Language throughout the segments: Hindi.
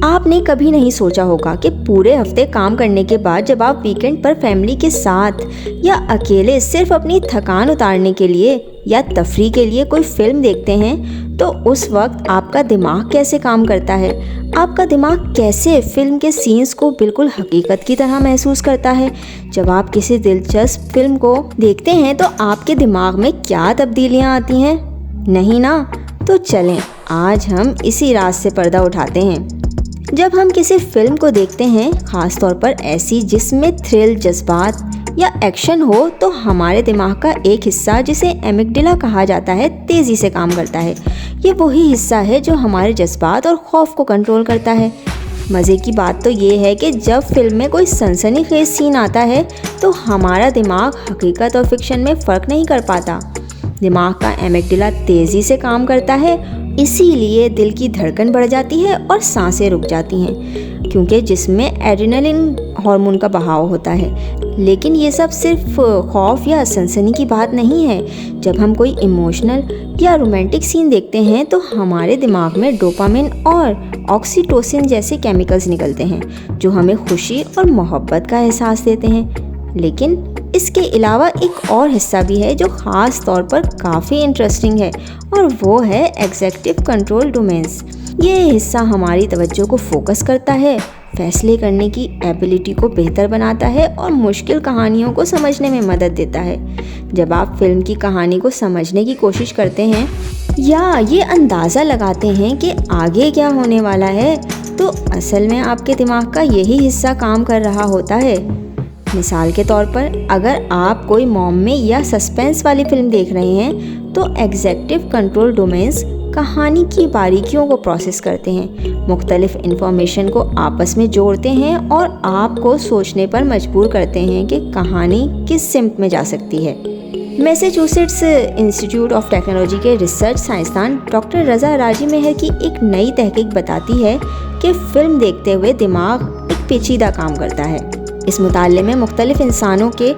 आपने कभी नहीं सोचा होगा कि पूरे हफ्ते काम करने के बाद जब आप वीकेंड पर फैमिली के साथ या अकेले सिर्फ अपनी थकान उतारने के लिए या तफरीह के लिए कोई फिल्म देखते हैं तो उस वक्त आपका दिमाग कैसे काम करता है। आपका दिमाग कैसे फिल्म के सीन्स को बिल्कुल हकीकत की तरह महसूस करता है। जब आप किसी दिलचस्प फिल्म को देखते हैं तो आपके दिमाग में क्या तब्दीलियाँ आती हैं, नहीं ना? तो चलें आज हम इसी राज से पर्दा उठाते हैं। जब हम किसी फिल्म को देखते हैं, ख़ास तौर पर ऐसी जिसमें थ्रिल, जज्बात या एक्शन हो, तो हमारे दिमाग का एक हिस्सा जिसे एमिगडाला कहा जाता है तेज़ी से काम करता है। ये वही हिस्सा है जो हमारे जज्बात और खौफ को कंट्रोल करता है। मज़े की बात तो ये है कि जब फिल्म में कोई सनसनीखेज सीन आता है तो हमारा दिमाग हकीकत और फिक्शन में फ़र्क नहीं कर पाता। दिमाग का एमिगडाला तेज़ी से काम करता है, इसीलिए दिल की धड़कन बढ़ जाती है और सांसें रुक जाती हैं, क्योंकि जिसमें एड्रेनलिन हार्मोन का बहाव होता है। लेकिन ये सब सिर्फ खौफ या सनसनी की बात नहीं है। जब हम कोई इमोशनल या रोमांटिक सीन देखते हैं तो हमारे दिमाग में डोपामिन और ऑक्सीटोसिन जैसे केमिकल्स निकलते हैं जो हमें खुशी और मोहब्बत का एहसास देते हैं। लेकिन इसके अलावा एक और हिस्सा भी है जो ख़ास तौर पर काफ़ी इंटरेस्टिंग है, और वो है एग्जीक्यूटिव कंट्रोल डोमेन्स। ये हिस्सा हमारी तवज्जो को फोकस करता है, फैसले करने की एबिलिटी को बेहतर बनाता है और मुश्किल कहानियों को समझने में मदद देता है। जब आप फिल्म की कहानी को समझने की कोशिश करते हैं या ये अंदाज़ा लगाते हैं कि आगे क्या होने वाला है, तो असल में आपके दिमाग का यही हिस्सा काम कर रहा होता है। मिसाल के तौर पर, अगर आप कोई मॉमी या सस्पेंस वाली फिल्म देख रहे हैं तो एग्जीक्यूटिव कंट्रोल डोमेन्स कहानी की बारीकियों को प्रोसेस करते हैं, मुख्तलिफ इंफॉर्मेशन को आपस में जोड़ते हैं और आपको सोचने पर मजबूर करते हैं कि कहानी किस सिमत में जा सकती है। मैसाचुसेट्स इंस्टीट्यूट ऑफ टेक्नोलॉजी के रिसर्च साइंसदान डॉक्टर रज़ा राजी मेहर की एक नई तहकीक बताती है कि फ़िल्म देखते हुए दिमाग एक पेचीदा काम करता है। इस मुताले में मुख्तलिफ इंसानों के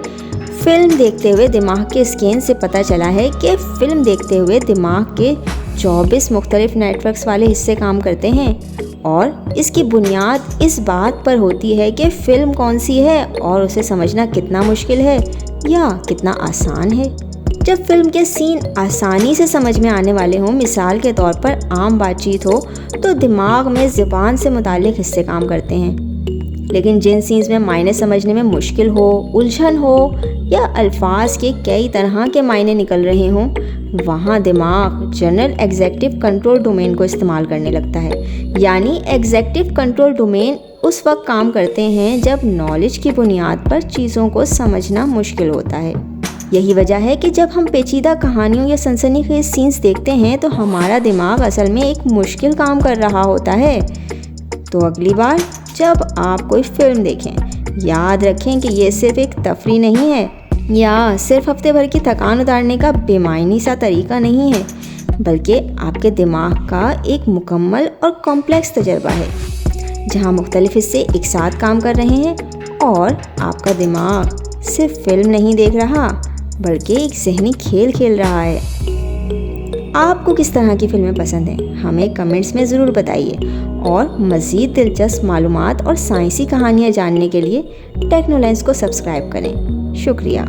फिल्म देखते हुए दिमाग के स्कैन से पता चला है कि फ़िल्म देखते हुए दिमाग के 24 मुख्तलिफ नेटवर्क्स वाले हिस्से काम करते हैं, और इसकी बुनियाद इस बात पर होती है कि फ़िल्म कौन सी है और उसे समझना कितना मुश्किल है या कितना आसान है। जब फिल्म के सीन आसानी से समझ में आने वाले हों, मिसाल के तौर पर आम बातचीत हो, तो दिमाग में ज़ुबान से मुताल्लिक़ हिस्से काम करते हैं। लेकिन जिन सीन्स में मायने समझने में मुश्किल हो, उलझन हो या अल्फाज के कई तरह के मायने निकल रहे हों, वहाँ दिमाग जनरल एग्जीक्यूटिव कंट्रोल डोमेन को इस्तेमाल करने लगता है। यानी एग्जीक्यूटिव कंट्रोल डोमेन उस वक्त काम करते हैं जब नॉलेज की बुनियाद पर चीज़ों को समझना मुश्किल होता है। यही वजह है कि जब हम पेचीदा कहानियों या सनसनीखेज सीन्स देखते हैं तो हमारा दिमाग असल में एक मुश्किल काम कर रहा होता है। तो अगली बार जब आप कोई फिल्म देखें, याद रखें कि ये सिर्फ एक तफरीह नहीं है या सिर्फ हफ्ते भर की थकान उतारने का बेमायनी सा तरीका नहीं है, बल्कि आपके दिमाग का एक मुकम्मल और कॉम्प्लेक्स तजर्बा है जहां मुख्तलिफ हिस्से एक साथ काम कर रहे हैं, और आपका दिमाग सिर्फ फिल्म नहीं देख रहा बल्कि एक ज़हनी खेल खेल रहा है। आपको किस तरह की फिल्में पसंद हैं, हमें कमेंट्स में ज़रूर बताइए, और मज़ीद दिलचस्प मालूमात और साइंसी कहानियाँ जानने के लिए टेक्नोलेंस को सब्सक्राइब करें। शुक्रिया।